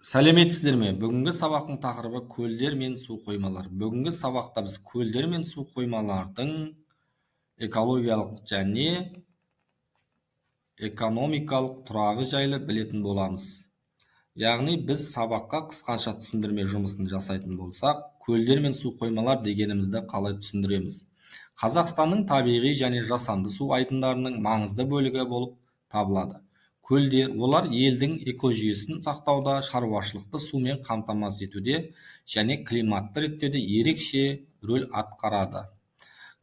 Сәлеметсіздер ме? Бүгінгі сабақтың тақырыбы көлдер мен су қоймалар. Бүгінгі сабақта біз көлдер мен су қоймалардың экологиялық және экономикалық тұрағы жайлы білетін боламыз. Яғни біз сабаққа қысқаша түсіндірме жұмысын жасайтын болсақ, көлдер мен су қоймалар дегенімізді қалай түсіндіреміз? Қазақстанның табиғи және жасанды су айдындарының маңызды бөлігі болып табылады. Көлдер олар елдің экожүйесін сақтауда, шаруашылықты сумен қамтамасыз етуде және климатты реттеуде ерекше рөл атқарады.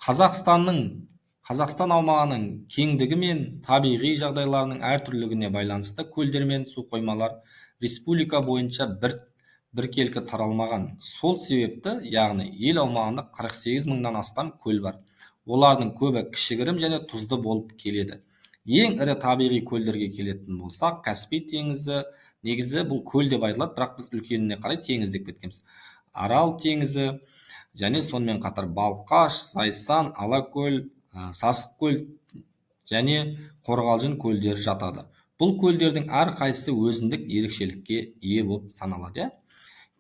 Қазақстан аумағының кеңдігі мен табиғи жағдайларының әртүрлілігіне байланысты көлдер мен су қоймалар республика бойынша біркелкі таралмаған. Сол себепті, яғни ел аумағында 48 мыңнан астам көл бар. Олардың көбі кішігірім және тұзды болып келеді. Ең ірі табиғи көлдерге келетін болсақ, Каспий теңізі, негізі бұл көл деп айтылады, бірақ біз үлкеніне қарай теңіз деп кеткенбіз. Арал теңізі және сонымен қатар Балқаш, Зайсан, Алакөл, Сасықкөл және Қорғалжын көлдері жатады. Бұл көлдердің әрқайсысы өзіндік ерекшелікке ие болып саналады.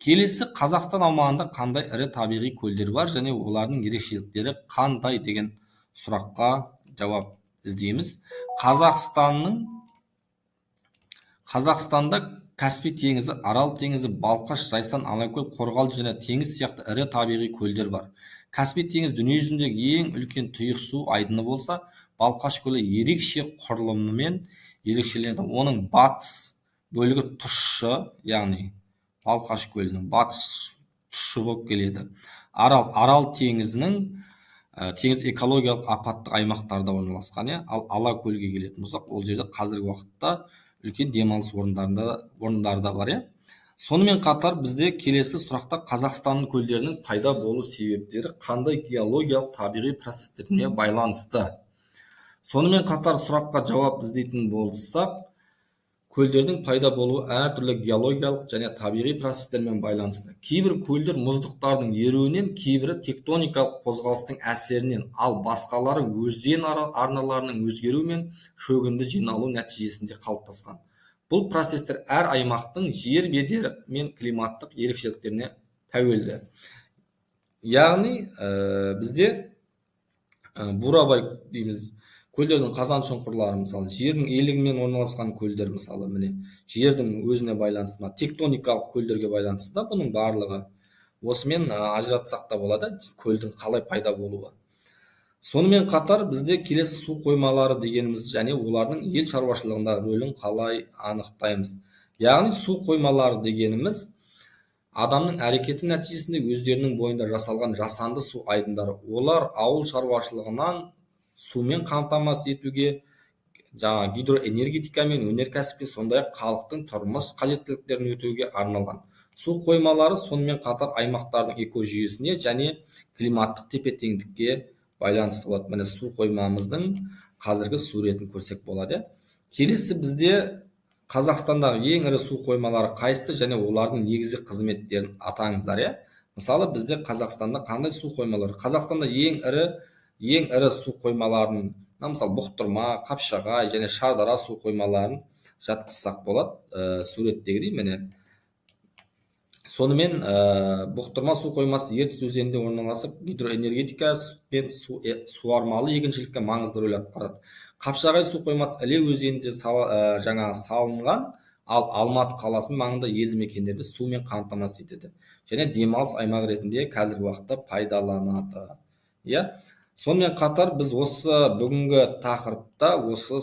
Келесі, Қазақстан аумағында қандай ірі табиғи көлдер бар және олардың ерекшеліктері қандай деген сұраққа жауап іздейміз. Қазақстанда Каспий теңізі, Арал теңізі, Балқаш, Зайсан, Алакөл, Қорғалжын және теңіз сияқты ірі табиғи көлдер бар. Каспий теңізі дүние жүзіндегі ең үлкен тұйық су айдыны болса, Балқаш көлі ерекше құрылымымен ерекшеленеді. Оның батыс бөлігі тұщы, яғни Балқаш көлінің батыс тұщы болып келеді. Арал теңіз экологиялық апатты аймақтарда орналасқан, ал Алакөлге келетін болсақ, ол жерде қазіргі уақытта үлкен демалыс орындары да бар. Сонымен қатар бізде келесі сұрақта Қазақстанның көлдерінің пайда болу себептері қандай геологиялық табиғи процестеріне байланысты. Сонымен қатар сұраққа жауап іздейтін болсақ, көлдердің пайда болуы әртүрлі геологиялық және табиғи процестермен байланысты. Кейбір көлдер мұздықтардың еруінен, кейбірі тектоникалық қозғалыстың әсерінен, ал басқалары өзен арналарының өзгеруімен шөгінді жиналу нәтижесінде қалыптасқан. Бұл процестер әр аймақтың жер бедері мен климаттық ерекшеліктеріне тәуелді. Яғни бізде бурабай дейміз, көлдердің қазан шұңқырлары, мысалы, жердің иілігімен орналасқан көлдер, мысалы, міне, жердің өзіне байланысты, тектоникалық көлдерге байланысты да бұның барлығы. Осымен ажыратсақ та болады, көлдің қалай пайда болуы. Сонымен қатар бізде келесі су қоймалары дегеніміз және олардың ел шаруашылығында рөлін қалай анықтаймыз. Яғни су қоймалары дегеніміз адамның әрекеті нәтижесінде өздерінің бойында жасалған жасанды су айдындары. Олар ауыл шаруашылығынан сумен қамтамасыз етуге, гидроэнергетика мен өнеркәсіппен, сондай-ақ халықтың тұрмыс қажеттіліктерін өтеуге арналған. Су қоймалары сонымен қатар аймақтардың экожүйесіне және климаттық тепе-теңдікке байланысты болады. Міне су қоймамыздың қазіргі суретін көрсек болады. Келесі бізде Қазақстандағы ең ірі су қоймалары қайсысы және олардың негізгі қызметтерін атаңыздар. Мысалы, бізде Қазақстанда қандай су қоймалары? Қазақстанда ең ірі су қоймаларын, мысалы, Бұқтырма, Қапшағай және Шардара су қоймаларын жатқызсақ болады, суреттегідей, міне. Сонымен Бұқтырма су қоймасы Ертіс өзенінде орналасып, гидроэнергетика пен суармалы егіншілікке маңызды рөл атқарады. Қапшағай су қоймасы Іле өзенінде салынған, ал Алматы қаласының маңында елді мекендерді сумен қамтамасыз етеді және демалыс аймағы ретінде қазіргі уақытта пайдаланады. Сонымен қатар біз осы бүгінгі тақырыпта осы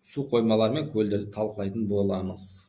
су қоймалары мен көлдерді талқылайтын боламыз.